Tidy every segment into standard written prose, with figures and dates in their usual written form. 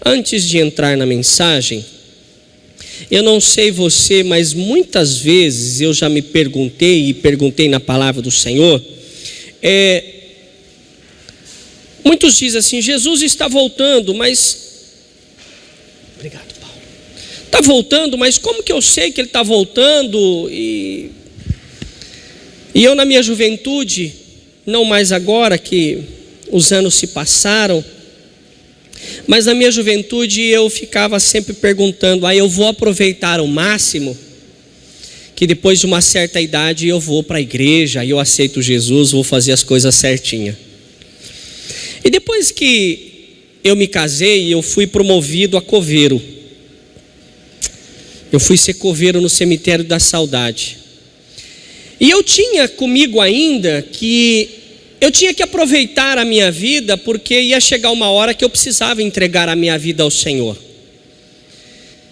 Antes de entrar na mensagem, eu não sei você, mas muitas vezes eu já me perguntei, e perguntei na palavra do Senhor, muitos dizem assim: Jesus está voltando, mas... Obrigado, Paulo. Está voltando, mas como que eu sei que Ele está voltando? E eu, na minha juventude, não mais agora que os anos se passaram, mas na minha juventude eu ficava sempre perguntando: eu vou aproveitar ao máximo, que depois de uma certa idade eu vou para a igreja, eu aceito Jesus, vou fazer as coisas certinhas. E depois que eu me casei, eu fui promovido a coveiro. Eu fui ser coveiro no cemitério da saudade. E eu tinha comigo ainda que eu tinha que aproveitar a minha vida, porque ia chegar uma hora que eu precisava entregar a minha vida ao Senhor.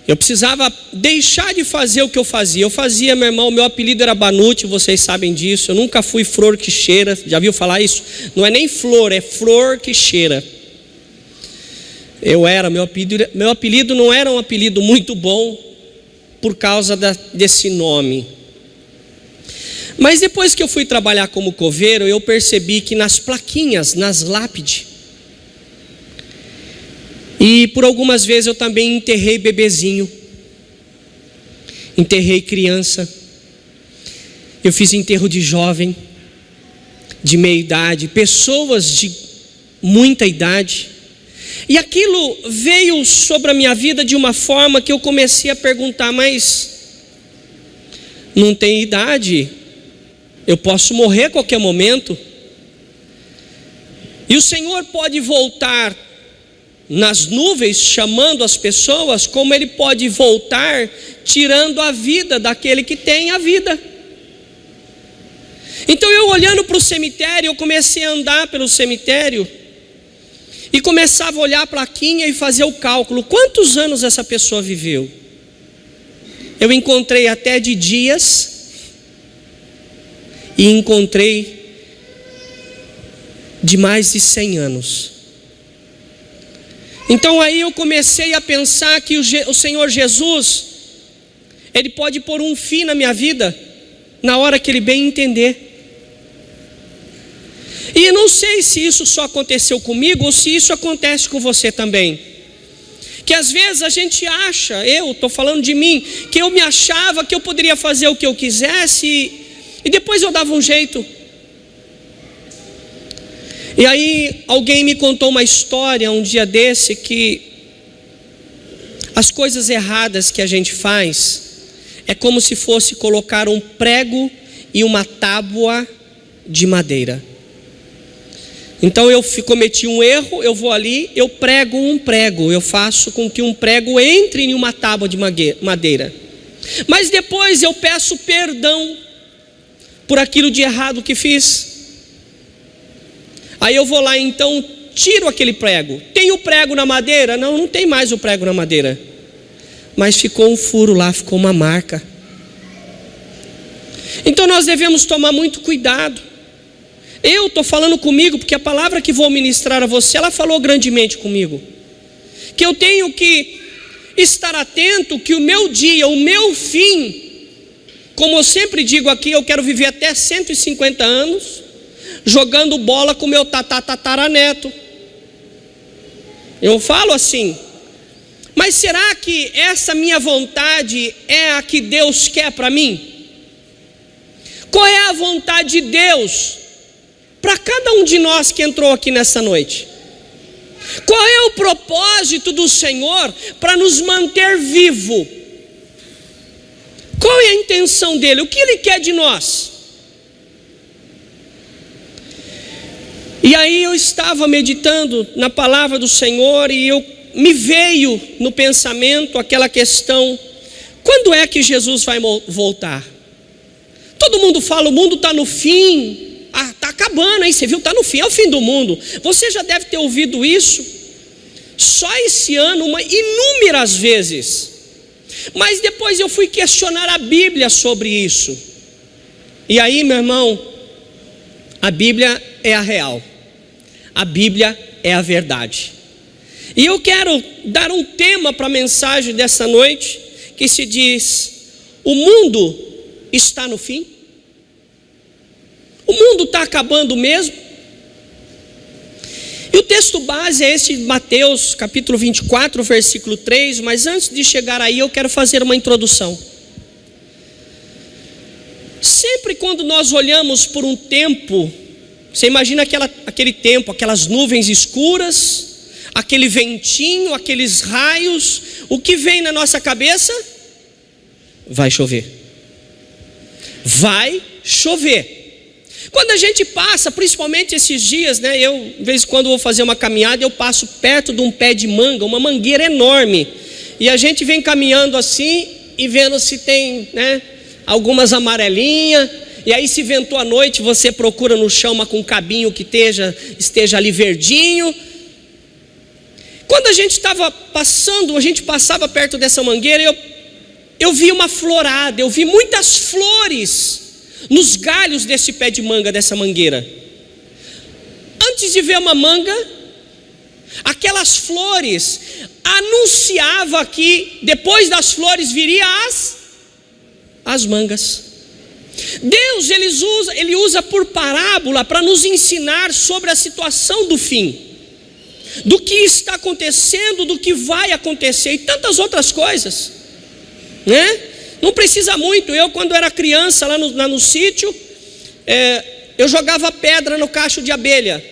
Eu precisava deixar de fazer o que eu fazia. Eu fazia, meu irmão, meu apelido era Banute, vocês sabem disso. Eu nunca fui flor que cheira. Já viu falar isso? Não é nem flor, é flor que cheira. Meu apelido não era um apelido muito bom por causa desse nome. Mas depois que eu fui trabalhar como coveiro, eu percebi que nas plaquinhas, nas lápides, e por algumas vezes eu também enterrei bebezinho, enterrei criança, eu fiz enterro de jovem, de meia idade, pessoas de muita idade, e aquilo veio sobre a minha vida de uma forma que eu comecei a perguntar: mas não tem idade? Eu posso morrer a qualquer momento. E o Senhor pode voltar nas nuvens chamando as pessoas, como Ele pode voltar tirando a vida daquele que tem a vida. Então eu, olhando para o cemitério, eu comecei a andar pelo cemitério e começava a olhar a plaquinha e fazer o cálculo: quantos anos essa pessoa viveu? Eu encontrei até de dias, e encontrei de mais de 100 anos. Então aí eu comecei a pensar que o Senhor Jesus, Ele pode pôr um fim na minha vida, na hora que Ele bem entender. E eu não sei se isso só aconteceu comigo, ou se isso acontece com você também. Que às vezes a gente acha, eu estou falando de mim, que eu me achava que eu poderia fazer o que eu quisesse, e depois eu dava um jeito. E aí alguém me contou uma história um dia desse, que as coisas erradas que a gente faz é como se fosse colocar um prego e uma tábua de madeira. Então eu cometi um erro, eu vou ali, eu prego um prego, eu faço com que um prego entre em uma tábua de madeira. Mas depois eu peço perdão por aquilo de errado que fiz. Aí eu vou lá, então tiro aquele prego. Tem o prego na madeira? Não, não tem mais o prego na madeira, mas ficou um furo lá, ficou uma marca. Então nós devemos tomar muito cuidado. Eu estou falando comigo, porque a palavra que vou ministrar a você, ela falou grandemente comigo, que eu tenho que estar atento, que o meu dia, o meu fim, como eu sempre digo aqui, eu quero viver até 150 anos, jogando bola com meu tataraneto. Eu falo assim: mas será que essa minha vontade é a que Deus quer para mim? Qual é a vontade de Deus para cada um de nós que entrou aqui nessa noite? Qual é o propósito do Senhor para nos manter vivo? Qual é a intenção dele? O que Ele quer de nós? E aí eu estava meditando na palavra do Senhor, e me veio no pensamento aquela questão: quando é que Jesus vai voltar? Todo mundo fala, o mundo está no fim, está acabando, hein? Você viu, está no fim, é o fim do mundo. Você já deve ter ouvido isso só esse ano, inúmeras vezes. Mas depois eu fui questionar a Bíblia sobre isso. E aí, meu irmão, a Bíblia é a real. A Bíblia é a verdade. E eu quero dar um tema para a mensagem dessa noite, que se diz: o mundo está no fim? O mundo está acabando mesmo? E o texto base é esse de Mateus capítulo 24, versículo 3, mas antes de chegar aí eu quero fazer uma introdução. Sempre quando nós olhamos por um tempo, você imagina aquele tempo, aquelas nuvens escuras, aquele ventinho, aqueles raios, o que vem na nossa cabeça? Vai chover. Vai chover. Quando a gente passa, principalmente esses dias, né? Eu, de vez em quando vou fazer uma caminhada, eu passo perto de um pé de manga, uma mangueira enorme. E a gente vem caminhando assim e vendo se tem, né, algumas amarelinhas. E aí se ventou a noite, você procura no chão uma com um cabinho que esteja ali verdinho. Quando a gente estava passando, a gente passava perto dessa mangueira, eu vi uma florada, eu vi muitas flores nos galhos desse pé de manga, dessa mangueira. Antes de ver uma manga, aquelas flores anunciava que depois das flores viria as mangas. Deus ele usa por parábola para nos ensinar sobre a situação do fim, do que está acontecendo, do que vai acontecer e tantas outras coisas, né? Não precisa muito. Eu, quando era criança lá no sítio, eu jogava pedra no cacho de abelha.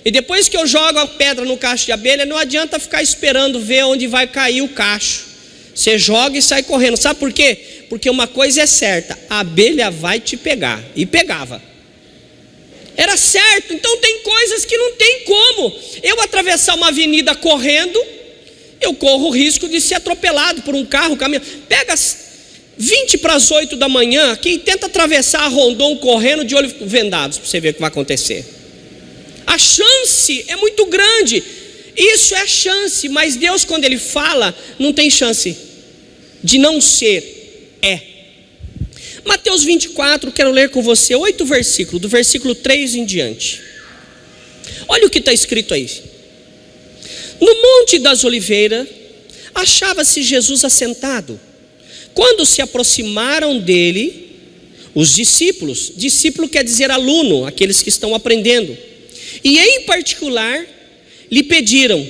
E depois que eu jogo a pedra no cacho de abelha, não adianta ficar esperando ver onde vai cair o cacho. Você joga e sai correndo. Sabe por quê? Porque uma coisa é certa: a abelha vai te pegar. E pegava. Era certo. Então tem coisas que não tem como eu atravessar uma avenida correndo. Eu corro o risco de ser atropelado por um carro, caminhão. Pega 20 para as 8 da manhã, quem tenta atravessar a Rondon correndo de olhos vendados, para você ver o que vai acontecer. A chance é muito grande. Isso é a chance, mas Deus, quando Ele fala, não tem chance de não ser, é. Mateus 24, quero ler com você 8 versículos, do versículo 3 em diante. Olha o que está escrito aí. No Monte das Oliveiras, achava-se Jesus assentado. Quando se aproximaram dele, os discípulos, discípulo quer dizer aluno, aqueles que estão aprendendo, e em particular lhe pediram: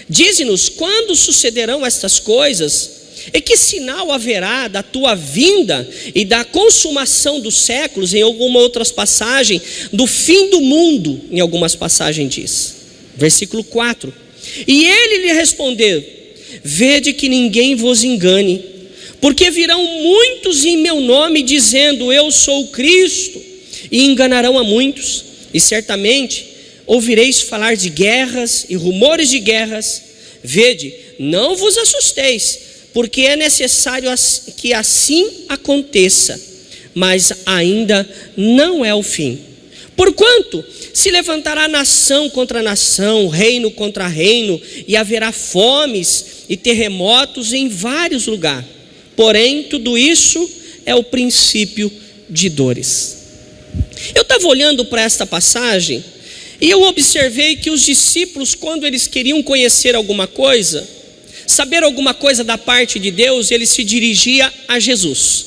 dize-nos quando sucederão estas coisas, e que sinal haverá da tua vinda e da consumação dos séculos. Em alguma outra passagem, do fim do mundo, em algumas passagens diz. Versículo 4: e ele lhe respondeu: vede que ninguém vos engane, porque virão muitos em meu nome dizendo eu sou o Cristo, e enganarão a muitos. E certamente ouvireis falar de guerras e rumores de guerras. Vede, não vos assusteis, porque é necessário que assim aconteça, mas ainda não é o fim. Porquanto se levantará nação contra nação, reino contra reino, e haverá fomes e terremotos em vários lugares. Porém, tudo isso é o princípio de dores. Eu estava olhando para esta passagem e eu observei que os discípulos, quando eles queriam conhecer alguma coisa, saber alguma coisa da parte de Deus, eles se dirigiam a Jesus.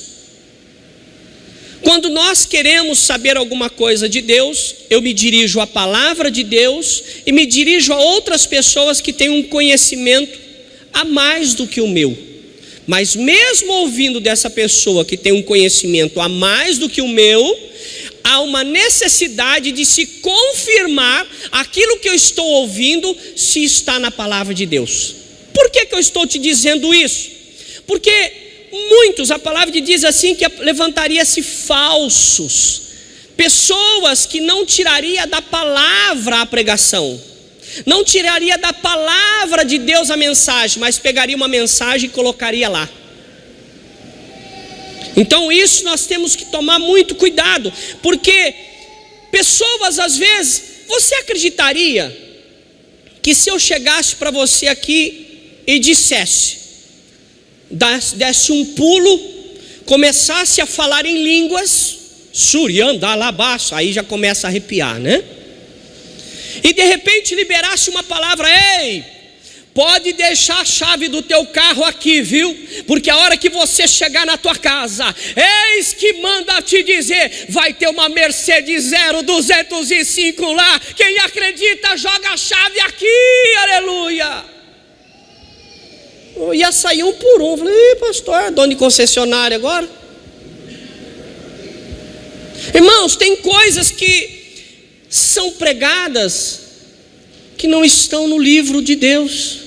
Quando nós queremos saber alguma coisa de Deus, eu me dirijo à palavra de Deus e me dirijo a outras pessoas que têm um conhecimento a mais do que o meu. Mas mesmo ouvindo dessa pessoa que tem um conhecimento a mais do que o meu, há uma necessidade de se confirmar aquilo que eu estou ouvindo, se está na palavra de Deus. Por que eu estou te dizendo isso? Porque muitos, a palavra diz assim, que levantaria-se falsos, pessoas que não tiraria da palavra a pregação, não tiraria da palavra de Deus a mensagem, mas pegaria uma mensagem e colocaria lá. Então isso nós temos que tomar muito cuidado, porque pessoas, às vezes, você acreditaria que se eu chegasse para você aqui e dissesse, desse um pulo, começasse a falar em línguas, suriandalabaço, aí já começa a arrepiar, né? E de repente liberasse uma palavra: ei, Pode deixar a chave do teu carro aqui, viu? Porque a hora que você chegar na tua casa, eis que manda te dizer, vai ter uma Mercedes 205 lá. Quem acredita, joga a chave aqui, aleluia. Eu ia sair um por um. Falei, pastor, dono de concessionária agora? Irmãos, tem coisas que são pregadas que não estão no livro de Deus.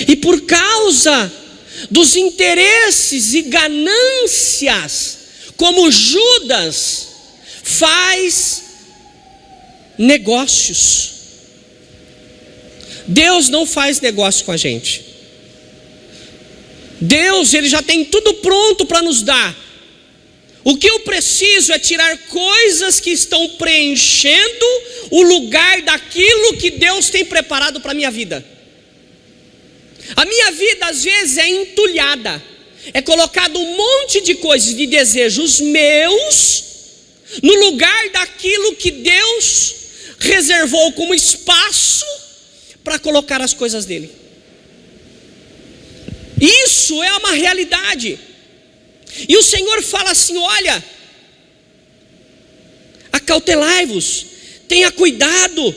E por causa dos interesses e ganâncias, como Judas faz negócios. Deus não faz negócio com a gente. Deus, Ele já tem tudo pronto para nos dar. O que eu preciso é tirar coisas que estão preenchendo o lugar daquilo que Deus tem preparado para a minha vida. A minha vida às vezes é entulhada, é colocado um monte de coisas, de desejos meus, no lugar daquilo que Deus reservou como espaço para colocar as coisas dele. Isso é uma realidade. E o Senhor fala assim, olha, acautelai-vos, tenha cuidado.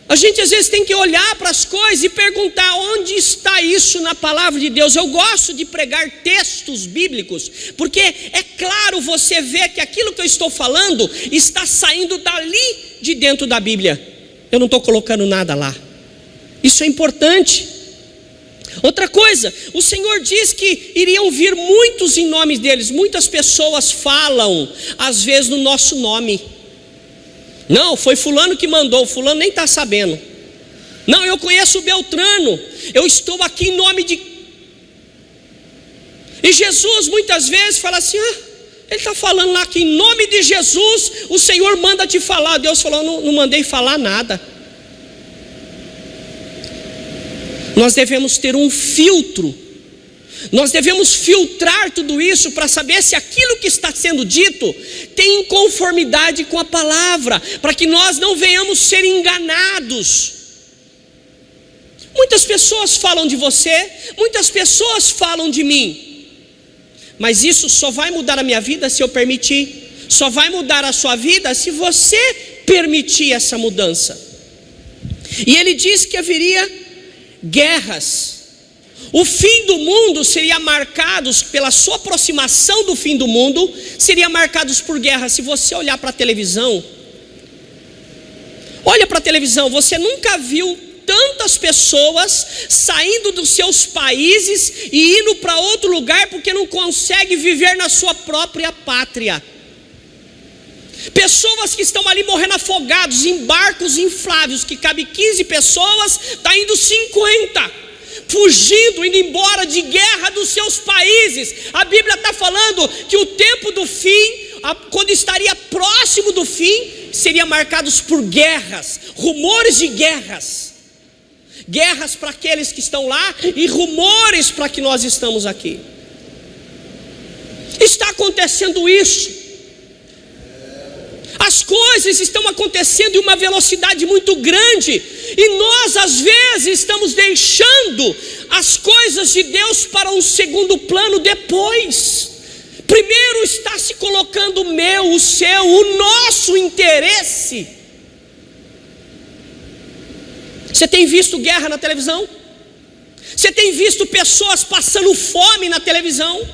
A gente às vezes tem que olhar para as coisas e perguntar onde está isso na palavra de Deus. Eu gosto de pregar textos bíblicos, porque é claro você vê que aquilo que eu estou falando está saindo dali de dentro da Bíblia. Eu não estou colocando nada lá. Isso é importante. Outra coisa, o Senhor diz que iriam vir muitos em nome deles. Muitas pessoas falam, às vezes, no nosso nome. Não, foi fulano que mandou, fulano nem está sabendo. Não, eu conheço o Beltrano, eu estou aqui em nome de... E Jesus muitas vezes fala assim, ele está falando lá que em nome de Jesus, o Senhor manda te falar. Deus falou, não mandei falar nada. Nós devemos ter um filtro. Nós devemos filtrar tudo isso para saber se aquilo que está sendo dito tem conformidade com a palavra, para que nós não venhamos ser enganados. Muitas pessoas falam de você, muitas pessoas falam de mim, mas isso só vai mudar a minha vida se eu permitir, só vai mudar a sua vida se você permitir essa mudança. E ele diz que haveria guerras. O fim do mundo seria marcado, pela sua aproximação do fim do mundo, seria marcados por guerra. Se você olhar para a televisão, olha para a televisão, você nunca viu tantas pessoas saindo dos seus países e indo para outro lugar porque não consegue viver na sua própria pátria. Pessoas que estão ali morrendo afogados em barcos infláveis que cabe 15 pessoas, está indo 50. Fugindo, indo embora de guerra dos seus países. A Bíblia está falando que o tempo do fim, quando estaria próximo do fim, seria marcados por guerras, rumores de guerras. Guerras para aqueles que estão lá e rumores para que nós estamos aqui. Está acontecendo isso. As coisas estão acontecendo em uma velocidade muito grande, e nós às vezes estamos deixando as coisas de Deus para um segundo plano depois. Primeiro está se colocando o meu, o seu, o nosso interesse. Você tem visto guerra na televisão? Você tem visto pessoas passando fome na televisão?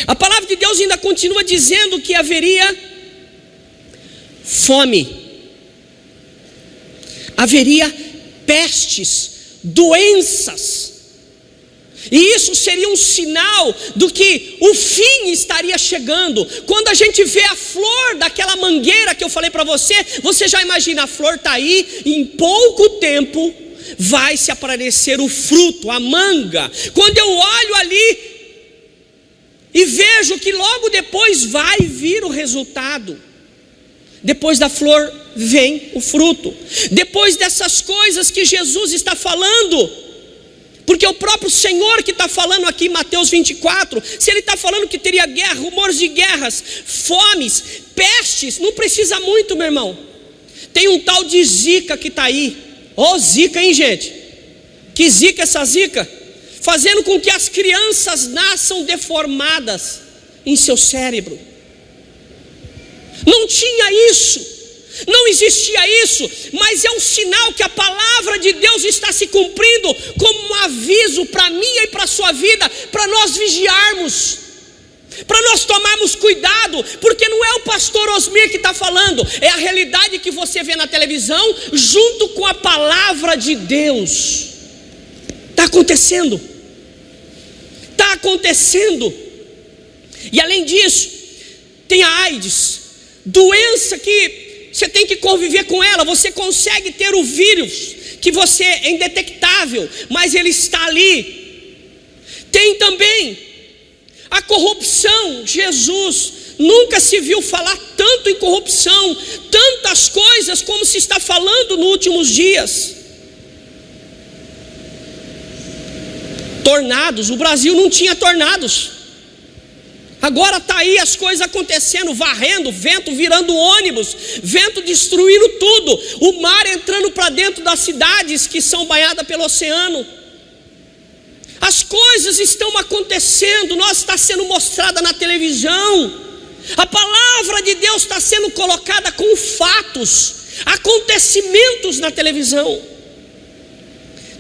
A palavra de Deus ainda continua dizendo que haveria fome, haveria pestes, doenças, e isso seria um sinal do que o fim estaria chegando. Quando a gente vê a flor daquela mangueira que eu falei para você, você já imagina, a flor está aí, em pouco tempo vai se aparecer o fruto, a manga. Quando eu olho ali e vejo que logo depois vai vir o resultado. Depois da flor vem o fruto. Depois dessas coisas que Jesus está falando, porque é o próprio Senhor que está falando aqui em Mateus 24. Se Ele está falando que teria guerra, rumores de guerras, fomes, pestes, não precisa muito, meu irmão. Tem um tal de Zika que está aí, Ô zica, hein, gente? Que zica essa zica? Fazendo com que as crianças nasçam deformadas em seu cérebro. Não tinha isso, não existia isso, mas é um sinal que a palavra de Deus está se cumprindo como um aviso para mim e para a sua vida, para nós vigiarmos, para nós tomarmos cuidado, porque não é o pastor Osmir que está falando, é a realidade que você vê na televisão, junto com a palavra de Deus. Está acontecendo, está acontecendo. E além disso, tem a AIDS, doença que você tem que conviver com ela. Você consegue ter o vírus, que você é indetectável, mas ele está ali. Tem também a corrupção. Jesus nunca se viu falar tanto em corrupção, tantas coisas como se está falando nos últimos dias. Tornados, o Brasil não tinha tornados. Agora está aí as coisas acontecendo, varrendo, vento virando ônibus, vento destruindo tudo, o mar entrando para dentro das cidades que são banhadas pelo oceano. As coisas estão acontecendo, nós está sendo mostrada na televisão. A palavra de Deus está sendo colocada com fatos, acontecimentos na televisão.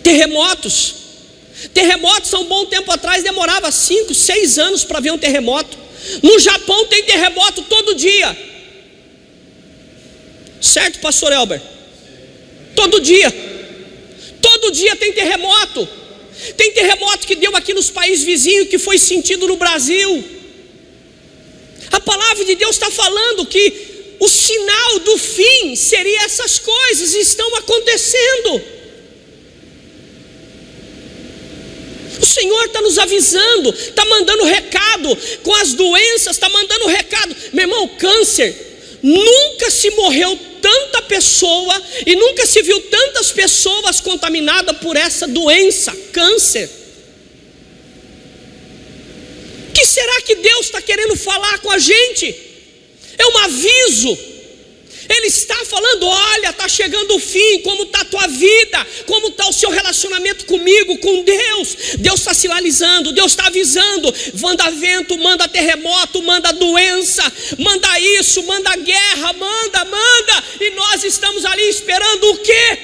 Terremotos. Terremotos há um bom tempo atrás demorava 5, 6 anos para ver um terremoto. No Japão tem terremoto todo dia. Certo, pastor Elber? Todo dia. Todo dia tem terremoto. Tem terremoto que deu aqui nos países vizinhos, que foi sentido no Brasil. A palavra de Deus está falando que o sinal do fim seria essas coisas, estão acontecendo. O Senhor está nos avisando, está mandando recado com as doenças, está mandando recado. Meu irmão, câncer, nunca se morreu tanta pessoa e nunca se viu tantas pessoas contaminadas por essa doença, câncer. O que será que Deus está querendo falar com a gente? É um aviso. Ele está falando, olha, está chegando o fim, como está a tua vida, como está o seu relacionamento comigo, com Deus. Deus está sinalizando, Deus está avisando, manda vento, manda terremoto, manda doença, manda isso, manda guerra, manda, e nós estamos ali esperando o quê?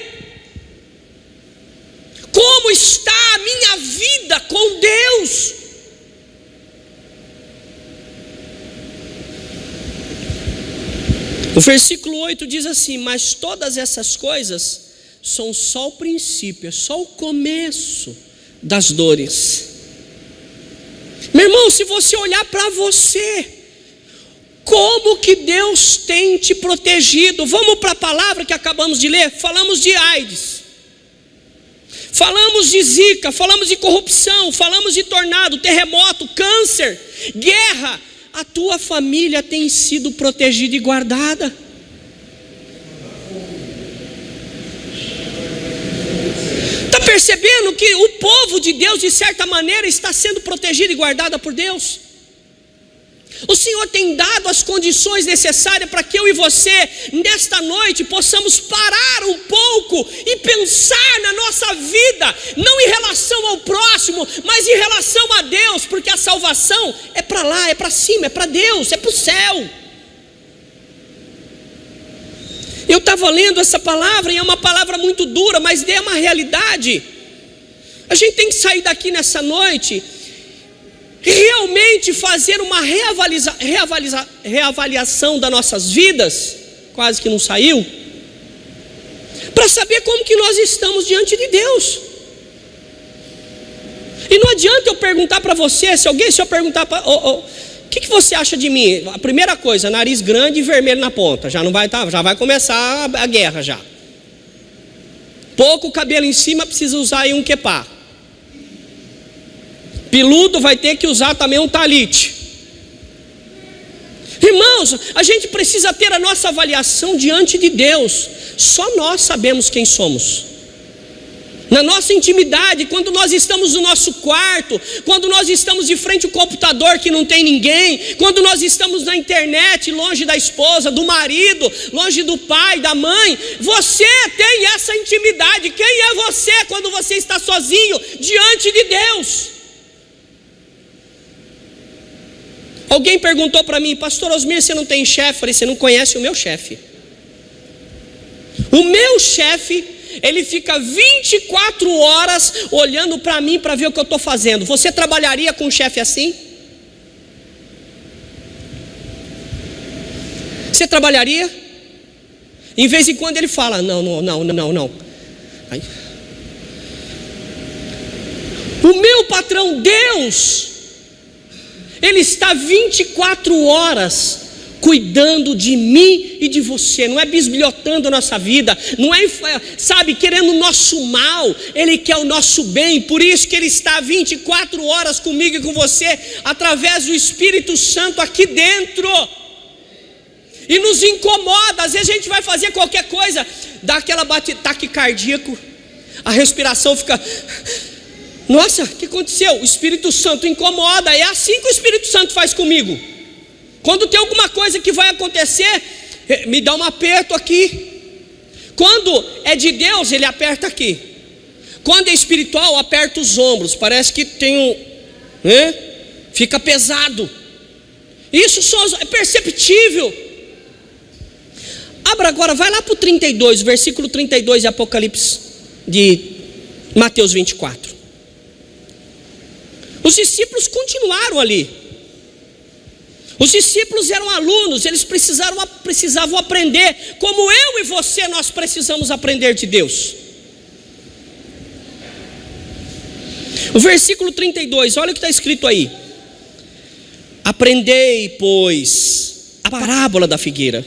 Como está a minha vida com Deus? O versículo 8 diz assim: mas todas essas coisas são só o princípio, é só o começo das dores. Meu irmão, se você olhar para você, como que Deus tem te protegido? Vamos para a palavra que acabamos de ler. Falamos de AIDS, falamos de zika, falamos de corrupção, falamos de tornado, terremoto, câncer, guerra. A tua família tem sido protegida e guardada. Está percebendo que o povo de Deus, de certa maneira, está sendo protegido e guardado por Deus? O Senhor tem dado as condições necessárias para que eu e você, nesta noite, possamos parar um pouco e pensar na nossa vida, não em relação ao próximo, mas em relação a Deus, porque a salvação é para lá, é para cima, é para Deus, é para o céu. Eu estava lendo essa palavra e é uma palavra muito dura, mas é uma realidade. A gente tem que sair daqui nessa noite realmente fazer uma reavaliação das nossas vidas, quase que não saiu, para saber como que nós estamos diante de Deus. E não adianta eu perguntar para você, se eu perguntar o que você acha de mim? A primeira coisa, nariz grande e vermelho na ponta, já vai começar a guerra já. Pouco cabelo em cima, precisa usar aí um quepá. Peludo vai ter que usar também um talite. Irmãos, a gente precisa ter a nossa avaliação diante de Deus. Só nós sabemos quem somos. Na nossa intimidade, quando nós estamos no nosso quarto, quando nós estamos de frente ao computador que não tem ninguém, quando nós estamos na internet, longe da esposa, do marido, longe do pai, da mãe, você tem essa intimidade. Quem é você quando você está sozinho diante de Deus? Alguém perguntou para mim: pastor Osmir, você não tem chefe? Eu falei: você não conhece o meu chefe. O meu chefe, ele fica 24 horas olhando para mim para ver o que eu estou fazendo. Você trabalharia com um chefe assim? Você trabalharia? Em vez em quando ele fala: não. Aí. O meu patrão Deus, ele está 24 horas cuidando de mim e de você. Não é bisbilhotando a nossa vida, não é, sabe, querendo o nosso mal. Ele quer o nosso bem. Por isso que ele está 24 horas comigo e com você, através do Espírito Santo aqui dentro. E nos incomoda. Às vezes a gente vai fazer qualquer coisa, dá aquela ataque cardíaco, a respiração fica... Nossa, o que aconteceu? O Espírito Santo incomoda. É assim que o Espírito Santo faz comigo. Quando tem alguma coisa que vai acontecer, me dá um aperto aqui. Quando é de Deus, ele aperta aqui. Quando é espiritual, aperta os ombros. Parece que tem fica pesado. Isso só é perceptível. Abra agora, vai lá para o 32, versículo 32 de Apocalipse, de Mateus 24. Os discípulos continuaram ali. Os discípulos eram alunos, eles precisavam aprender, como eu e você, nós precisamos aprender de Deus. O versículo 32, olha o que está escrito aí: aprendei, pois, a parábola da figueira.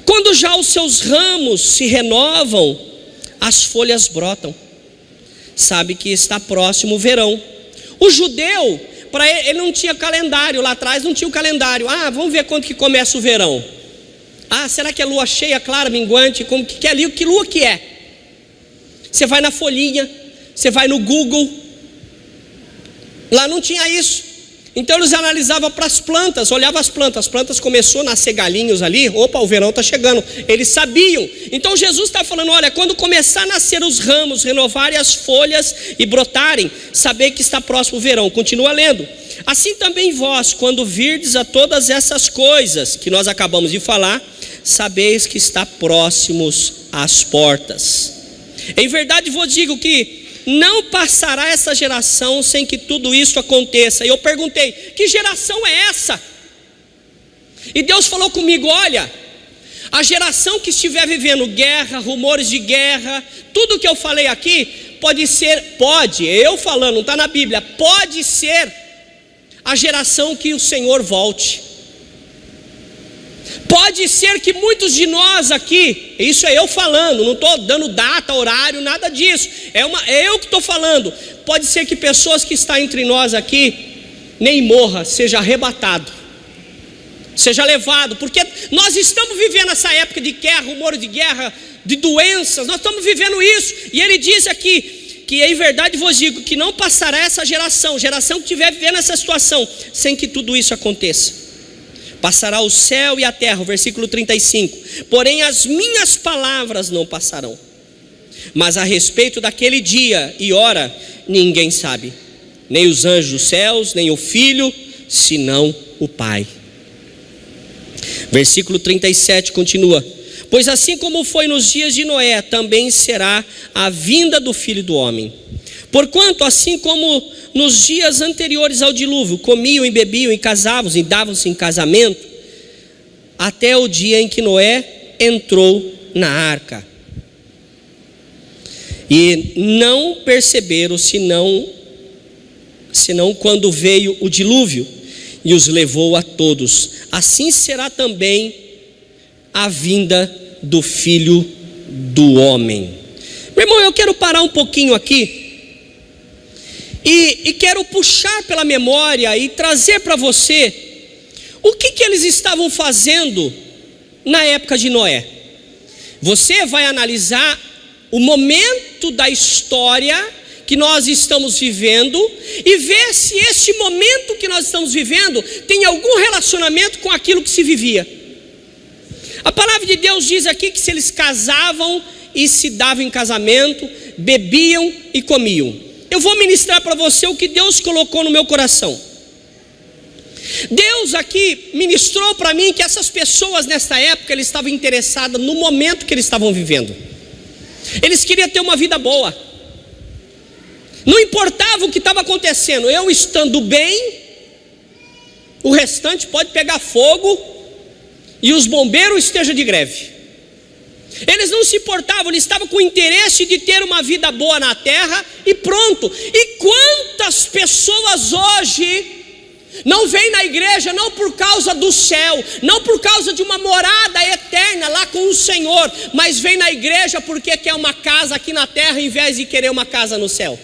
Quando já os seus ramos se renovam, as folhas brotam. Sabe que está próximo o verão. O judeu, para ele não tinha calendário, lá atrás não tinha o calendário. Vamos ver quando que começa o verão. Será que é lua cheia, clara, minguante? Como que é ali? Que lua que é? Você vai na folhinha, você vai no Google. Lá não tinha isso. Então eles analisavam para as plantas, olhavam as plantas começou a nascer galinhos ali, o verão está chegando, eles sabiam. Então Jesus está falando: olha, quando começar a nascer os ramos, renovarem as folhas e brotarem, saber que está próximo o verão. Continua lendo: assim também vós, quando virdes a todas essas coisas que nós acabamos de falar, sabeis que está próximos às portas. Em verdade vos digo que não passará essa geração sem que tudo isso aconteça. E eu perguntei: que geração é essa? E Deus falou comigo: olha, a geração que estiver vivendo guerra, rumores de guerra, tudo que eu falei aqui, eu falando, não está na Bíblia, pode ser a geração que o Senhor volte. Pode ser que muitos de nós aqui, isso é eu falando, não estou dando data, horário, nada disso, é eu que estou falando. Pode ser que pessoas que estão entre nós aqui nem morra, seja arrebatado, seja levado, porque nós estamos vivendo essa época de guerra, rumor de guerra, de doenças, nós estamos vivendo isso. E ele diz aqui que em verdade vos digo que não passará essa geração que estiver vivendo essa situação, sem que tudo isso aconteça. Passará o céu e a terra, o versículo 35. Porém as minhas palavras não passarão. Mas a respeito daquele dia e hora, ninguém sabe, nem os anjos dos céus, nem o Filho, senão o Pai. Versículo 37 continua: pois assim como foi nos dias de Noé, também será a vinda do Filho do Homem. Porquanto assim como nos dias anteriores ao dilúvio, comiam e bebiam e casavam e davam-se em casamento, até o dia em que Noé entrou na arca. E não perceberam, senão quando veio o dilúvio e os levou a todos. Assim será também a vinda do Filho do Homem. Meu irmão, eu quero parar um pouquinho aqui e quero puxar pela memória e trazer para você o que eles estavam fazendo na época de Noé. Você vai analisar o momento momento da história que nós estamos vivendo e ver se esse momento que nós estamos vivendo tem algum relacionamento com aquilo que se vivia. A palavra de Deus diz aqui que se eles casavam e se davam em casamento, bebiam e comiam. Eu vou ministrar para você o que Deus colocou no meu coração. Deus aqui ministrou para mim que essas pessoas nessa época, eles estavam interessadas no momento que eles estavam vivendo. Eles queriam ter uma vida boa. Não importava o que estava acontecendo, eu estando bem, o restante pode pegar fogo e os bombeiros estejam de greve. Eles não se importavam, eles estavam com o interesse de ter uma vida boa na terra e pronto. E quantas pessoas hoje não vêm na igreja não por causa do céu, não por causa de uma morada eterna lá com o Senhor, mas vêm na igreja porque quer uma casa aqui na terra em vez de querer uma casa no céu.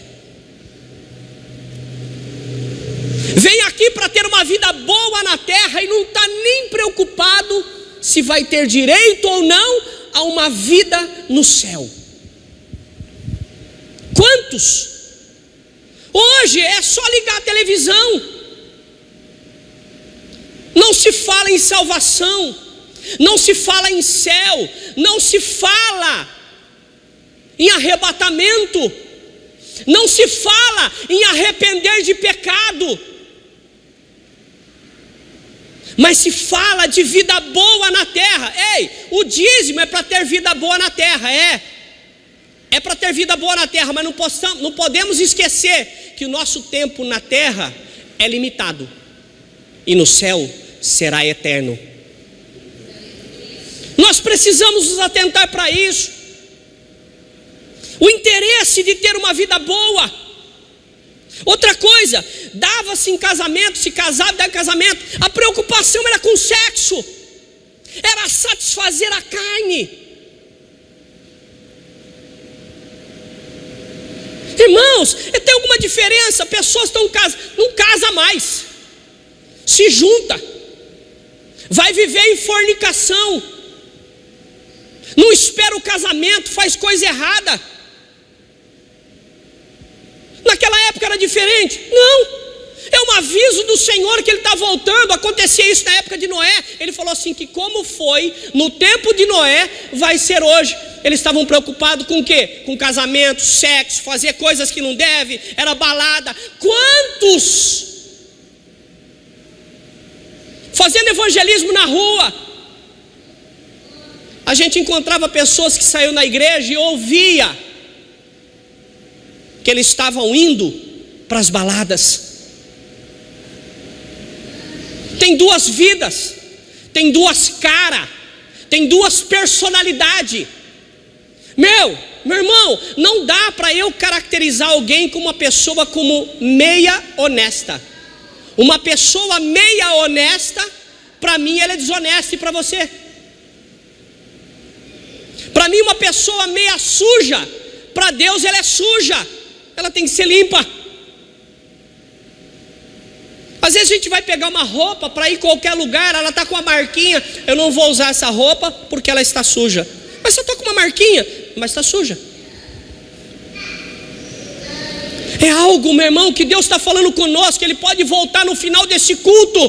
Vem aqui para ter uma vida boa na terra e não está nem preocupado se vai ter direito ou não a uma vida no céu. Quantos? Hoje é só ligar a televisão. Não se fala em salvação, não se fala em céu, não se fala em arrebatamento, não se fala em arrepender de pecado, mas se fala de vida boa na terra. Ei, o dízimo é para ter vida boa na terra, é para ter vida boa na terra, mas não podemos esquecer que o nosso tempo na terra é limitado e no céu será eterno. Nós precisamos nos atentar para isso. O interesse de ter uma vida boa. Outra coisa, dava-se em casamento, se casava, dava em casamento, a preocupação era com sexo, era satisfazer a carne. Irmãos, tem alguma diferença? Pessoas estão não casam mais, se junta, vai viver em fornicação, não espera o casamento, faz coisa errada. Naquela época era diferente? Não, é um aviso do Senhor que Ele está voltando. Acontecia isso na época de Noé. Ele falou assim, que como foi no tempo de Noé, vai ser hoje. Eles estavam preocupados com o quê? Com casamento, sexo, fazer coisas que não deve, era balada. Quantos fazendo evangelismo na rua? A gente encontrava pessoas que saíam na igreja e ouvia que eles estavam indo para as baladas. Tem duas vidas, tem duas caras, tem duas personalidades. Meu irmão, não dá para eu caracterizar alguém como uma pessoa como meia honesta. Uma pessoa meia honesta, para mim ela é desonesta, e para você? Para mim uma pessoa meia suja, para Deus ela é suja. Ela tem que ser limpa. Às vezes a gente vai pegar uma roupa para ir em qualquer lugar, ela está com uma marquinha, eu não vou usar essa roupa porque ela está suja. Mas eu estou com uma marquinha, mas está suja. É algo, meu irmão, que Deus está falando conosco, que Ele pode voltar no final desse culto.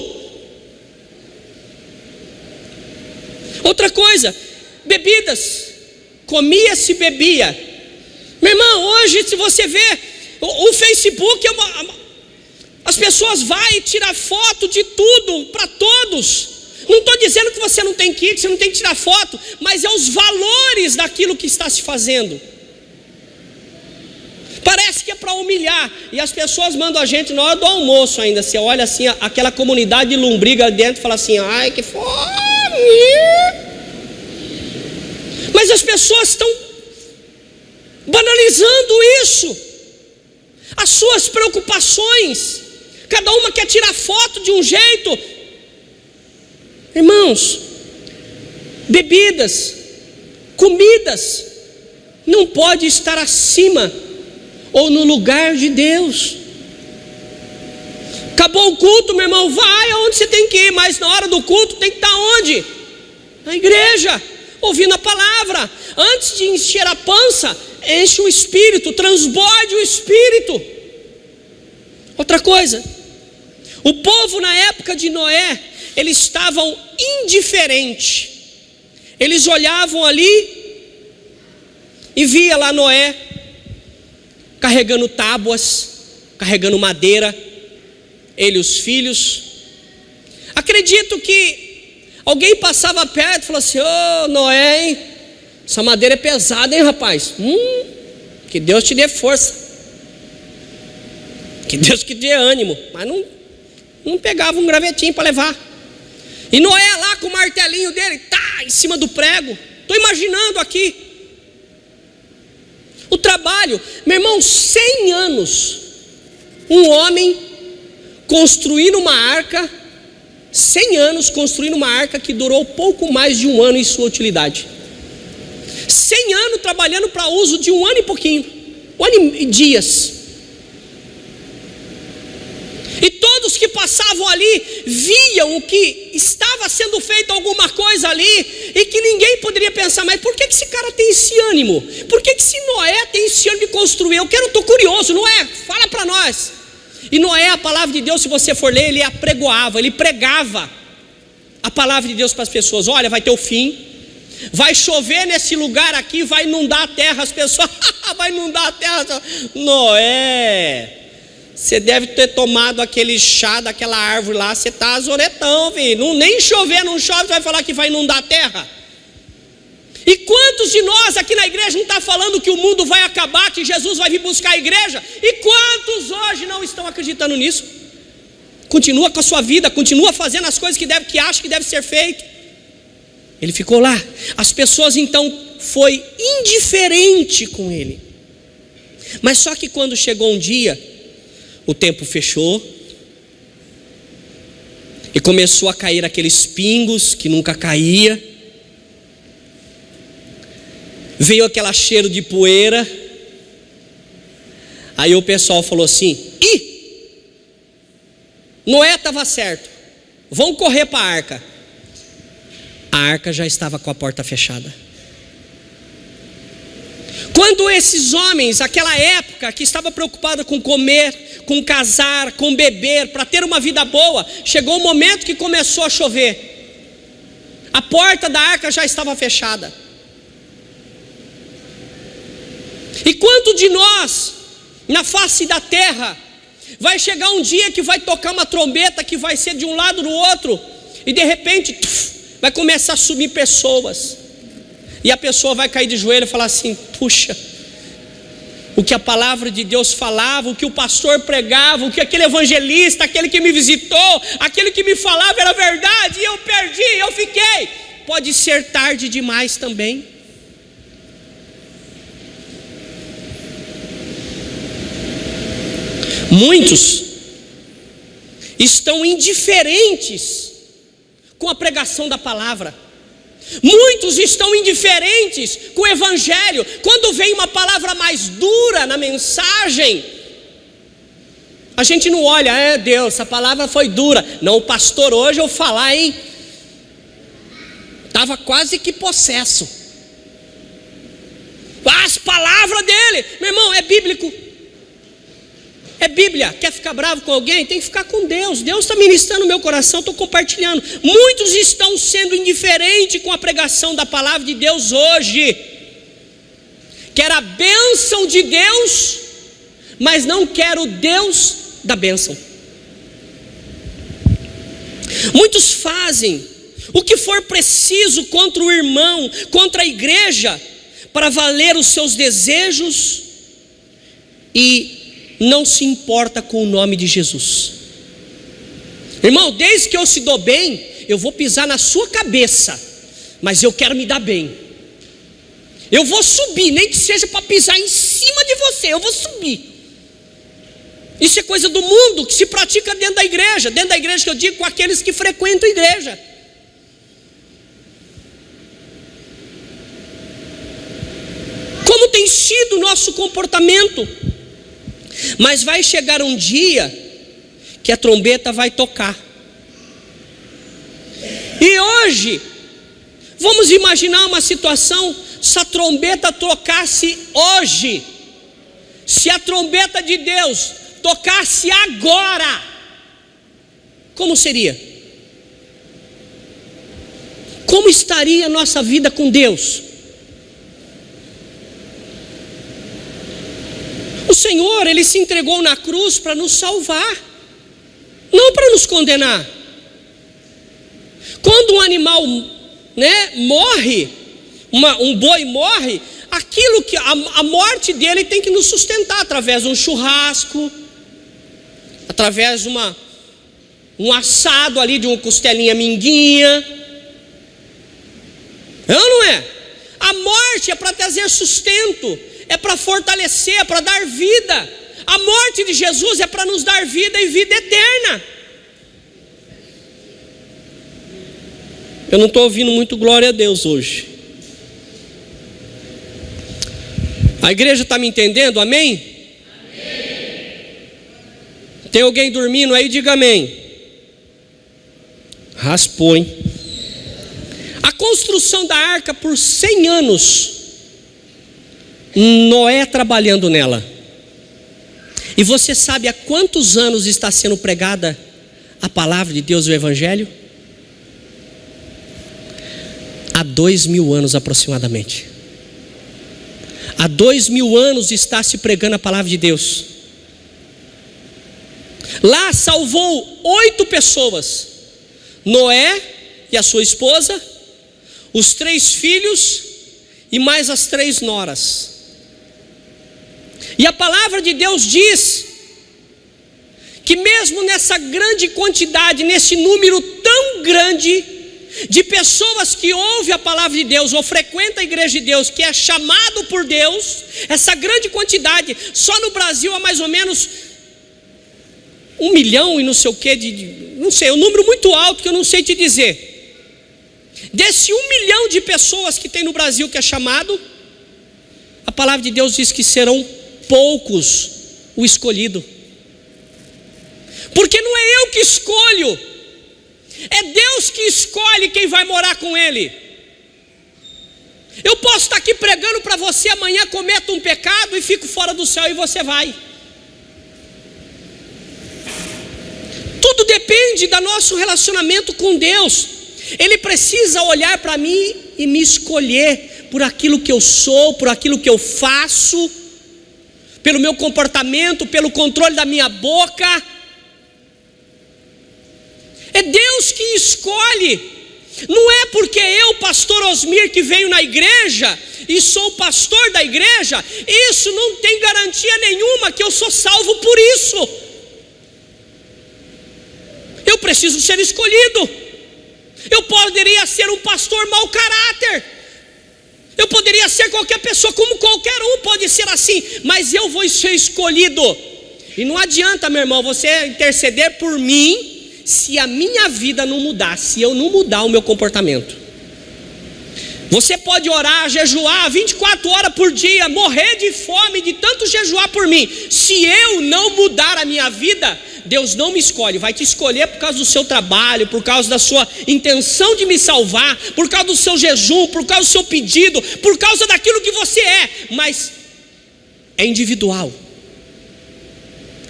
Outra coisa, bebidas, comia-se, bebia. Meu irmão, hoje se você vê, o Facebook as pessoas vão tirar foto de tudo, para todos. Não estou dizendo que você não tem que ir, que você não tem que tirar foto, mas é os valores daquilo que está se fazendo. Parece que é para humilhar, e as pessoas mandam a gente na hora do almoço ainda. Você olha assim, aquela comunidade de lombriga dentro, fala assim, ai que fome. Mas as pessoas estão banalizando isso, as suas preocupações, cada uma quer tirar foto de um jeito. Irmãos, bebidas, comidas, não pode estar acima ou no lugar de Deus. Acabou o culto, meu irmão, vai aonde você tem que ir, mas na hora do culto tem que estar onde? Na igreja, ouvindo a palavra. Antes de encher a pança, enche o espírito, transborde o espírito. Outra coisa, o povo na época de Noé, eles estavam indiferentes. Eles olhavam ali e via lá Noé carregando tábuas, carregando madeira, ele e os filhos. Acredito que alguém passava perto e falou assim: ô Noé, hein? Essa madeira é pesada, hein, rapaz? Que Deus te dê força, que Deus te dê ânimo. Mas não pegava um gravetinho para levar. E Noé lá com o martelinho dele, em cima do prego. Estou imaginando aqui o trabalho. Meu irmão, 100 anos, um homem construindo uma arca, 100 anos construindo uma arca que durou pouco mais de um ano em sua utilidade. 100 anos trabalhando para uso de um ano e pouquinho, um ano e dias. E todos que passavam ali viam que estava sendo feito alguma coisa ali e que ninguém poderia pensar: mas por que esse cara tem esse ânimo? Por que esse Noé tem esse ânimo de construir? Estou curioso. Noé, fala para nós. E Noé, a palavra de Deus, se você for ler, ele apregoava, ele pregava a palavra de Deus para as pessoas. Olha, vai ter o fim, vai chover nesse lugar aqui, vai inundar a terra. As pessoas, vai inundar a terra. Noé, você deve ter tomado aquele chá daquela árvore lá, você está azoretão, filho. Nem chover, não chove, você vai falar que vai inundar a terra. E quantos de nós aqui na igreja não está falando que o mundo vai acabar, que Jesus vai vir buscar a igreja? E quantos hoje não estão acreditando nisso? Continua com a sua vida, continua fazendo as coisas que acha que deve ser feito. Ele ficou lá. As pessoas então foi indiferente com ele. Mas só que quando chegou um dia, o tempo fechou e começou a cair aqueles pingos que nunca caía. Veio aquele cheiro de poeira. Aí o pessoal falou assim: Noé estava certo, vão correr para a arca. A arca já estava com a porta fechada. Quando esses homens, aquela época que estava preocupada com comer, com casar, com beber, para ter uma vida boa, chegou o momento que começou a chover. A porta da arca já estava fechada. E quanto de nós, na face da terra, vai chegar um dia que vai tocar uma trombeta que vai ser de um lado do outro, e de repente vai começar a subir pessoas, e a pessoa vai cair de joelho e falar assim: puxa, o que a palavra de Deus falava, o que o pastor pregava, o que aquele evangelista, aquele que me visitou, aquele que me falava era verdade, e eu perdi, eu fiquei. Pode ser tarde demais também. Muitos estão indiferentes com a pregação da palavra. Muitos estão indiferentes com o evangelho. Quando vem uma palavra mais dura na mensagem, a gente não olha: Deus, essa palavra foi dura. Não, o pastor hoje eu falar, hein? Estava quase que possesso. As palavras dele, meu irmão, é bíblico. É Bíblia. Quer ficar bravo com alguém? Tem que ficar com Deus. Deus está ministrando no meu coração, estou compartilhando. Muitos estão sendo indiferentes com a pregação da palavra de Deus hoje. Quer a bênção de Deus, mas não quer o Deus da bênção. Muitos fazem o que for preciso contra o irmão, contra a igreja, para valer os seus desejos, e não se importa com o nome de Jesus. Irmão, desde que eu se dou bem, eu vou pisar na sua cabeça, mas eu quero me dar bem. Eu vou subir, nem que seja para pisar em cima de você, eu vou subir. Isso é coisa do mundo, que se pratica dentro da igreja. Dentro da igreja que eu digo, com aqueles que frequentam a igreja. Como tem sido o nosso comportamento? Mas vai chegar um dia que a trombeta vai tocar. E hoje, vamos imaginar uma situação: se a trombeta tocasse hoje, se a trombeta de Deus tocasse agora, como seria? Como estaria a nossa vida com Deus? O Senhor, Ele se entregou na cruz para nos salvar, não para nos condenar. Quando um animal, morre, um boi morre, aquilo que a morte dele tem que nos sustentar através de um churrasco, através de um assado ali, de uma costelinha minguinha. Não é? A morte é para trazer sustento, é para fortalecer, é para dar vida. A morte de Jesus é para nos dar vida e vida eterna. Eu não estou ouvindo muito glória a Deus hoje. A igreja está me entendendo? Amém? Amém. Tem alguém dormindo aí? Diga amém. Raspou, hein? A construção da arca por 100 anos, Noé trabalhando nela. E você sabe há quantos anos está sendo pregada a palavra de Deus, o Evangelho? Há 2000 anos aproximadamente. Há 2000 anos está se pregando a palavra de Deus. Lá salvou 8 pessoas: Noé e a sua esposa, os 3 filhos e mais as 3 noras. E a palavra de Deus diz que mesmo nessa grande quantidade, nesse número tão grande de pessoas que ouvem a palavra de Deus ou frequentam a igreja de Deus, que é chamado por Deus, essa grande quantidade, só no Brasil há mais ou menos 1 milhão e não sei o que, não sei, um número muito alto que eu não sei te dizer. Desse 1 milhão de pessoas que tem no Brasil que é chamado, a palavra de Deus diz que serão poucos o escolhido. Porque não é eu que escolho, é Deus que escolhe quem vai morar com Ele. Eu posso estar aqui pregando para você, amanhã cometo um pecado e fico fora do céu e você vai. Tudo depende do nosso relacionamento com Deus. Ele precisa olhar para mim e me escolher por aquilo que eu sou, por aquilo que eu faço, pelo meu comportamento, pelo controle da minha boca. É Deus que escolhe. Não é porque eu, pastor Osmir, que venho na igreja e sou pastor da igreja, isso não tem garantia nenhuma que eu sou salvo por isso. Eu preciso ser escolhido. Eu poderia ser um pastor mau caráter, eu poderia ser qualquer pessoa, como qualquer um pode ser assim, mas eu vou ser escolhido. E não adianta, meu irmão, você interceder por mim se a minha vida não mudar, se eu não mudar o meu comportamento. Você pode orar, jejuar 24 horas por dia, morrer de fome de tanto jejuar por mim. Se eu não mudar a minha vida, Deus não me escolhe. Vai te escolher por causa do seu trabalho, por causa da sua intenção de me salvar, por causa do seu jejum, por causa do seu pedido, por causa daquilo que você é. Mas é individual.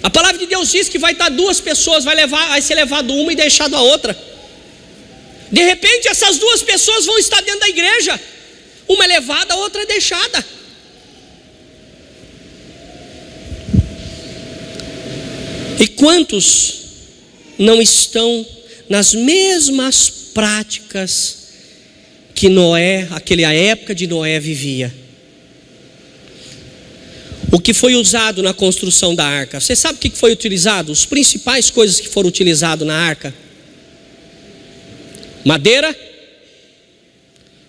A palavra de Deus diz que vai estar 2 pessoas, vai ser levado uma e deixado a outra. De repente essas 2 pessoas vão estar dentro da igreja, uma é levada, a outra é deixada. E quantos não estão nas mesmas práticas que Noé, aquela época de Noé vivia? O que foi usado na construção da arca? Você sabe o que foi utilizado? As principais coisas que foram utilizadas na arca: madeira,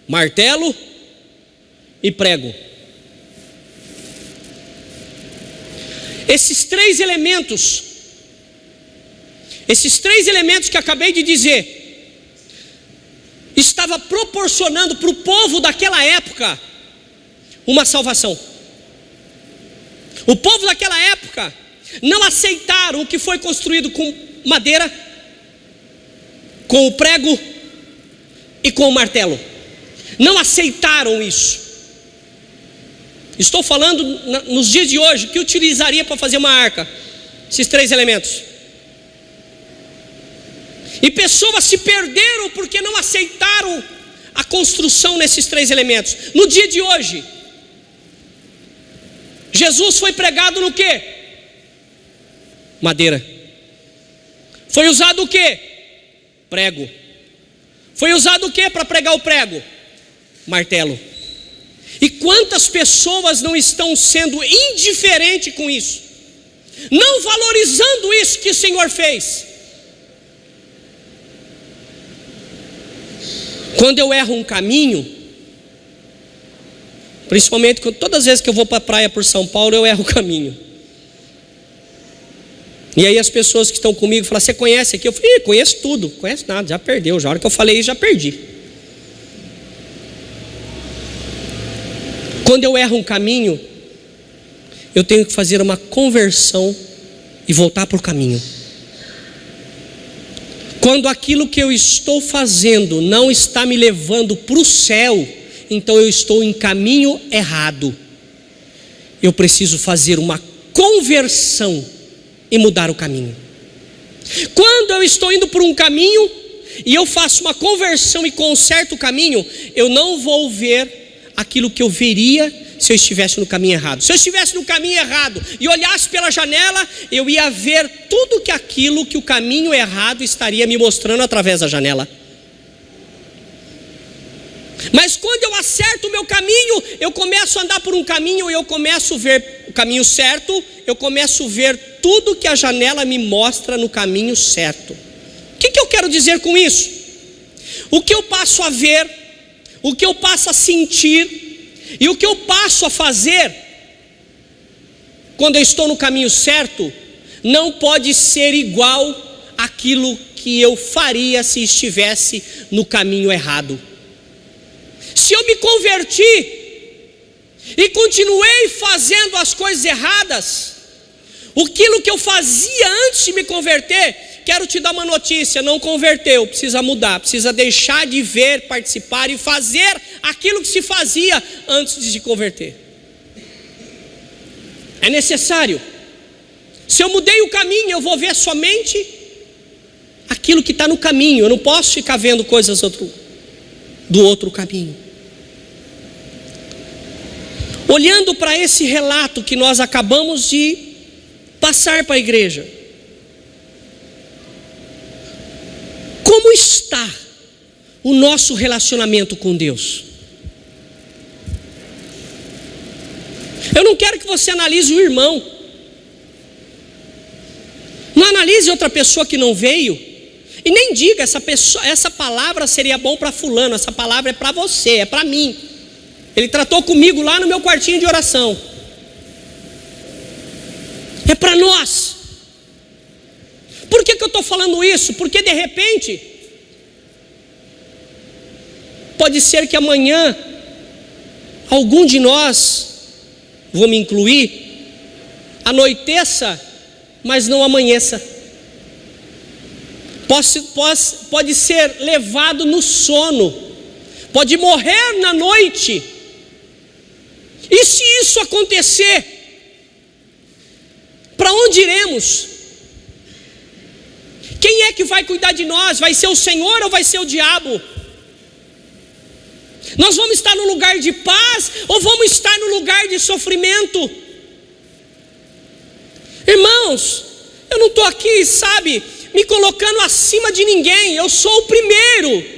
martelo e prego. Esses 3 elementos que acabei de dizer, estava proporcionando para o povo daquela época uma salvação. O povo daquela época não aceitaram o que foi construído com madeira, com o prego e com o martelo. Não aceitaram isso. Estou falando nos dias de hoje, o que utilizaria para fazer uma arca? Esses 3 elementos. E pessoas se perderam porque não aceitaram a construção nesses 3 elementos. No dia de hoje, Jesus foi pregado no quê? Madeira. Foi usado o quê? Prego. Foi usado o quê para pregar o prego? Martelo. E quantas pessoas não estão sendo indiferentes com isso, não valorizando isso que o Senhor fez? Quando eu erro um caminho, principalmente todas as vezes que eu vou para a praia por São Paulo, eu erro o caminho. E aí as pessoas que estão comigo falam: você conhece aqui? Eu falei: conheço tudo. Conhece nada, já perdeu. Já a hora que eu falei, já perdi. Quando eu erro um caminho, eu tenho que fazer uma conversão e voltar para o caminho. Quando aquilo que eu estou fazendo não está me levando para o céu, então eu estou em caminho errado. Eu preciso fazer uma conversão e mudar o caminho. Quando eu estou indo por um caminho e eu faço uma conversão e conserto o caminho, eu não vou ver aquilo que eu veria se eu estivesse no caminho errado. Se eu estivesse no caminho errado e olhasse pela janela, eu ia ver tudo aquilo que o caminho errado estaria me mostrando através da janela. Mas quando eu acerto o meu caminho, eu começo a andar por um caminho e eu começo a ver o caminho certo, eu começo a ver tudo que a janela me mostra no caminho certo. O que eu quero dizer com isso? O que eu passo a ver, o que eu passo a sentir e o que eu passo a fazer quando eu estou no caminho certo, não pode ser igual àquilo que eu faria se estivesse no caminho errado. Se eu me converti e continuei fazendo as coisas erradas, aquilo que eu fazia antes de me converter, quero te dar uma notícia: não converteu, precisa mudar, precisa deixar de ver, participar e fazer aquilo que se fazia antes de se converter. É necessário. Se eu mudei o caminho, eu vou ver somente aquilo que está no caminho. Eu não posso ficar vendo coisas do outro caminho. Olhando para esse relato que nós acabamos de passar para a igreja, como está o nosso relacionamento com Deus? Eu não quero que você analise o irmão, não analise outra pessoa que não veio, e nem diga: essa palavra seria bom para fulano, essa palavra é para você, é para mim. Ele tratou comigo lá no meu quartinho de oração. É para nós. Por que eu estou falando isso? Porque de repente, pode ser que amanhã, algum de nós, vou me incluir, anoiteça, mas não amanheça. Pode ser levado no sono, pode morrer na noite. E se isso acontecer, para onde iremos? Quem é que vai cuidar de nós? Vai ser o Senhor ou vai ser o diabo? Nós vamos estar no lugar de paz ou vamos estar no lugar de sofrimento? Irmãos, eu não estou aqui, sabe, me colocando acima de ninguém. Eu sou o primeiro,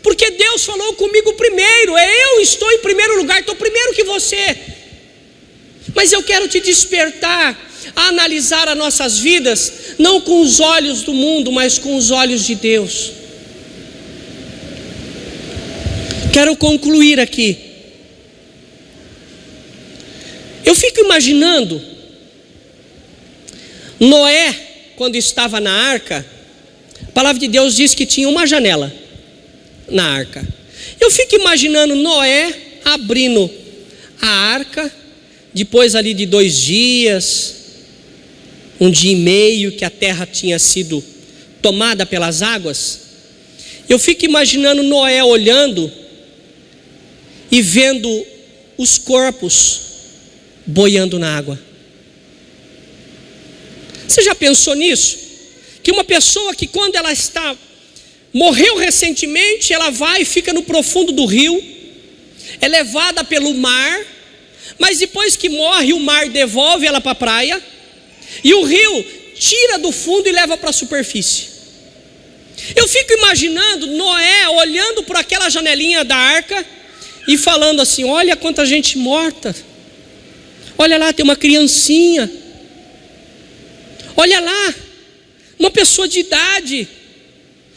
porque Deus falou comigo primeiro. Eu estou em primeiro lugar, estou primeiro que você. Mas eu quero te despertar a analisar as nossas vidas, não com os olhos do mundo, mas com os olhos de Deus. Quero concluir aqui. Eu fico imaginando Noé, quando estava na arca. A palavra de Deus diz que tinha uma janela na arca. Eu fico imaginando Noé abrindo a arca, depois ali de 2 dias, 1 dia e meio, que a terra tinha sido tomada pelas águas. Eu fico imaginando Noé olhando e vendo os corpos boiando na água. Você já pensou nisso? Que uma pessoa que quando ela morreu recentemente, ela vai e fica no profundo do rio, é levada pelo mar, mas depois que morre o mar devolve ela para a praia, e o rio tira do fundo e leva para a superfície. Eu fico imaginando Noé olhando por aquela janelinha da arca e falando assim: olha quanta gente morta, olha lá, tem uma criancinha, olha lá, uma pessoa de idade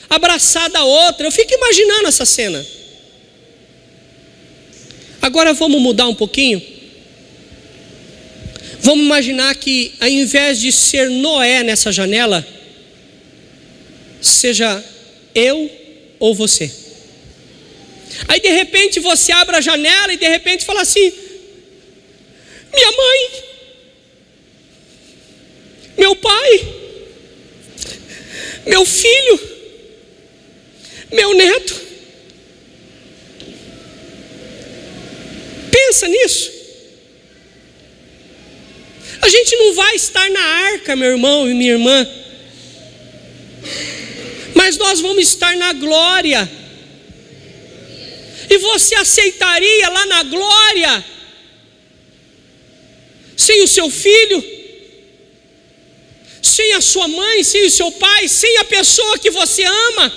abraçada a outra. Eu fico imaginando essa cena. Agora vamos mudar um pouquinho. Vamos imaginar que ao invés de ser Noé nessa janela, seja eu ou você. Aí de repente você abre a janela e de repente fala assim: minha mãe, meu pai, meu filho, meu neto. Pensa nisso. A gente não vai estar na arca, meu irmão e minha irmã, mas nós vamos estar na glória. E você aceitaria lá na glória sem o seu filho, sem a sua mãe, sem o seu pai, sem a pessoa que você ama?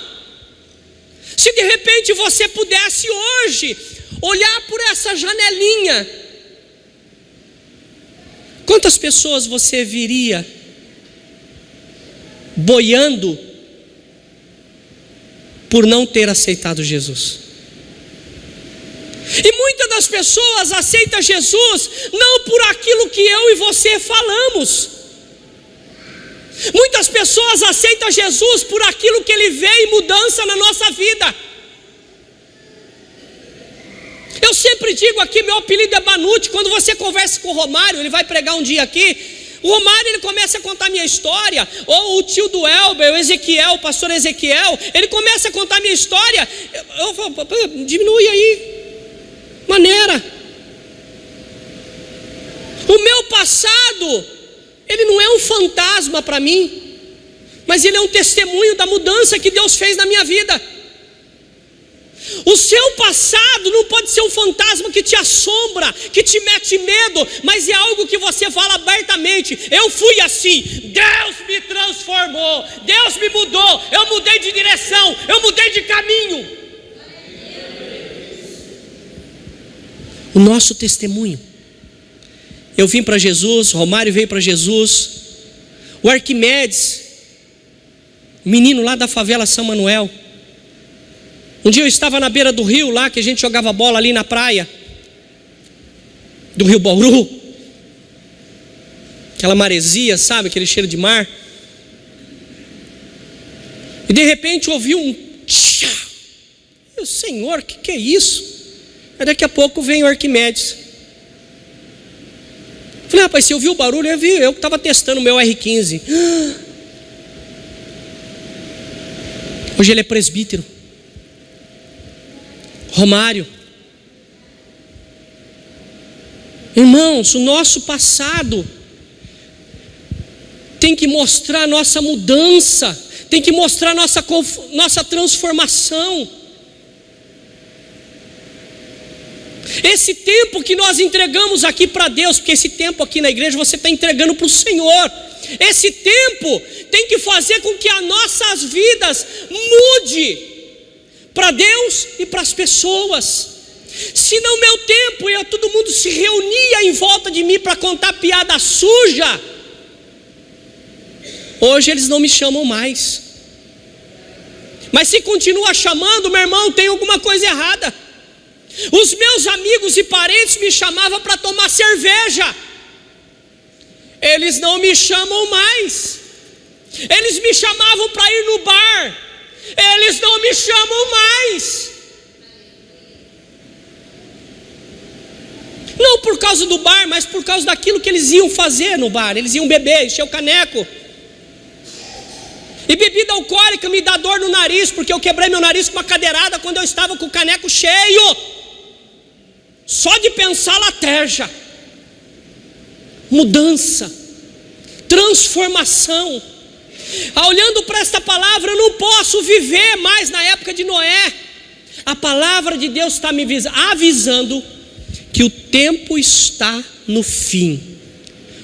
Se de repente você pudesse hoje olhar por essa janelinha, quantas pessoas você viria boiando por não ter aceitado Jesus? E muitas das pessoas aceitam Jesus não por aquilo que eu e você falamos. Muitas pessoas aceitam Jesus por aquilo que Ele vê em mudança na nossa vida. Eu sempre digo aqui, meu apelido é Banute. Quando você conversa com o Romário, ele vai pregar um dia aqui, o Romário ele começa a contar a minha história, ou o tio do Elber, o Ezequiel, o pastor Ezequiel, ele começa a contar a minha história. Eu falo: diminui aí, maneira. O meu passado, ele não é um fantasma para mim, mas ele é um testemunho da mudança que Deus fez na minha vida. O seu passado não pode ser um fantasma que te assombra, que te mete medo, mas é algo que você fala abertamente: eu fui assim, Deus me transformou, Deus me mudou, eu mudei de direção, eu mudei de caminho. O nosso testemunho. Eu vim para Jesus, Romário veio para Jesus, o Arquimedes, menino lá da favela São Manuel. Um dia eu estava na beira do rio lá, que a gente jogava bola ali na praia do Rio Bauru, aquela maresia, sabe, aquele cheiro de mar. E de repente eu ouvi um tchá. Eu: Senhor, que é isso? Aí daqui a pouco vem o Arquimedes. Falei: rapaz, você ouviu o barulho? Eu vi, eu que estava testando o meu R15. Hoje ele é presbítero. Romário. Irmãos, o nosso passado tem que mostrar a nossa mudança, tem que mostrar a nossa transformação. Esse tempo que nós entregamos aqui para Deus, porque esse tempo aqui na igreja você está entregando para o Senhor, esse tempo tem que fazer com que as nossas vidas mude para Deus e para as pessoas. Se no meu tempo todo mundo se reunia em volta de mim para contar piada suja, hoje eles não me chamam mais. Mas se continua chamando, meu irmão, tem alguma coisa errada. Os meus amigos e parentes me chamavam para tomar cerveja, eles não me chamam mais. Eles me chamavam para ir no bar, eles não me chamam mais. Não por causa do bar, mas por causa daquilo que eles iam fazer no bar. Eles iam beber, encher o caneco. E bebida alcoólica me dá dor no nariz, porque eu quebrei meu nariz com uma cadeirada quando eu estava com o caneco cheio. Só de pensar lateja. mudança, transformação. Olhando para esta palavra, eu não posso viver mais na época de Noé. A palavra de Deus está me avisando que o tempo está no fim.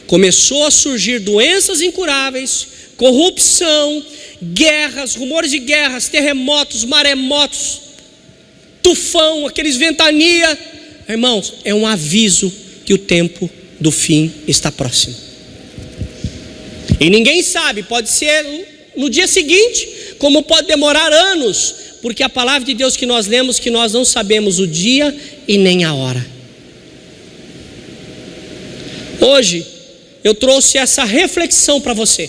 Começou a surgir doenças incuráveis, corrupção, guerras, rumores de guerras, terremotos, maremotos, tufão, aqueles ventania. Irmãos, é um aviso que o tempo do fim está próximo. E ninguém sabe, pode ser no dia seguinte, como pode demorar anos, porque a palavra de Deus que nós lemos, que nós não sabemos o dia e nem a hora. Hoje, eu trouxe essa reflexão para você,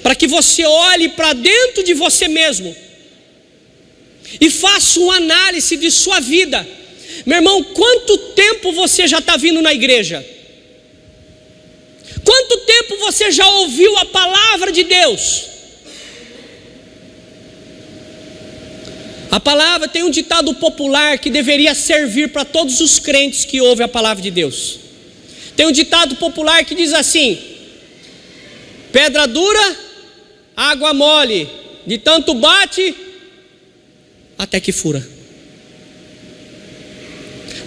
para que você olhe para dentro de você mesmo e faça uma análise de sua vida. Meu irmão, quanto tempo você já está vindo na igreja? Quanto tempo você já ouviu a palavra de Deus? A palavra tem um ditado popular que deveria servir para todos os crentes que ouvem a palavra de Deus. Tem um ditado popular que diz assim: pedra dura, água mole, de tanto bate, até que fura.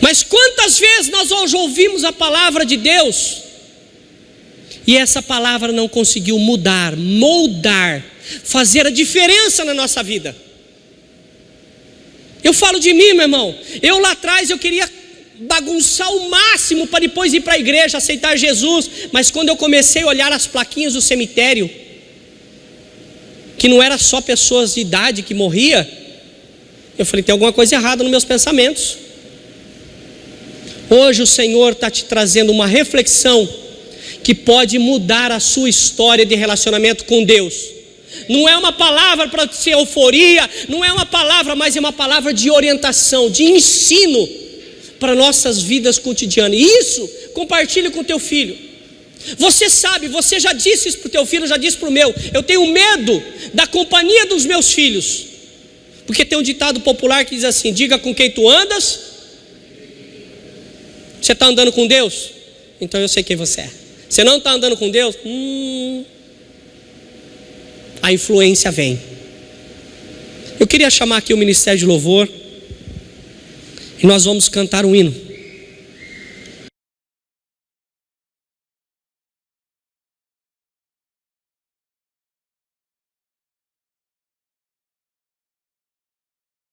Mas quantas vezes nós hoje ouvimos a palavra de Deus e essa palavra não conseguiu mudar, moldar, fazer a diferença na nossa vida? Eu falo de mim, meu irmão. Eu lá atrás eu queria bagunçar o máximo para depois ir para a igreja, aceitar Jesus. Mas quando eu comecei a olhar as plaquinhas do cemitério, que não era só pessoas de idade que morria, eu falei, tem alguma coisa errada nos meus pensamentos. Hoje o Senhor está te trazendo uma reflexão que pode mudar a sua história de relacionamento com Deus. Não é uma palavra para ser euforia, não é uma palavra, mas é uma palavra de orientação, de ensino para nossas vidas cotidianas. E isso, compartilhe com teu filho. Você sabe, você já disse isso para o teu filho, já disse para o meu. Eu tenho medo da companhia dos meus filhos, porque tem um ditado popular que diz assim: diga com quem tu andas. Você está andando com Deus? Então eu sei quem você é. Você não está andando com Deus? A influência vem. Eu queria chamar aqui o Ministério de Louvor e nós vamos cantar um hino.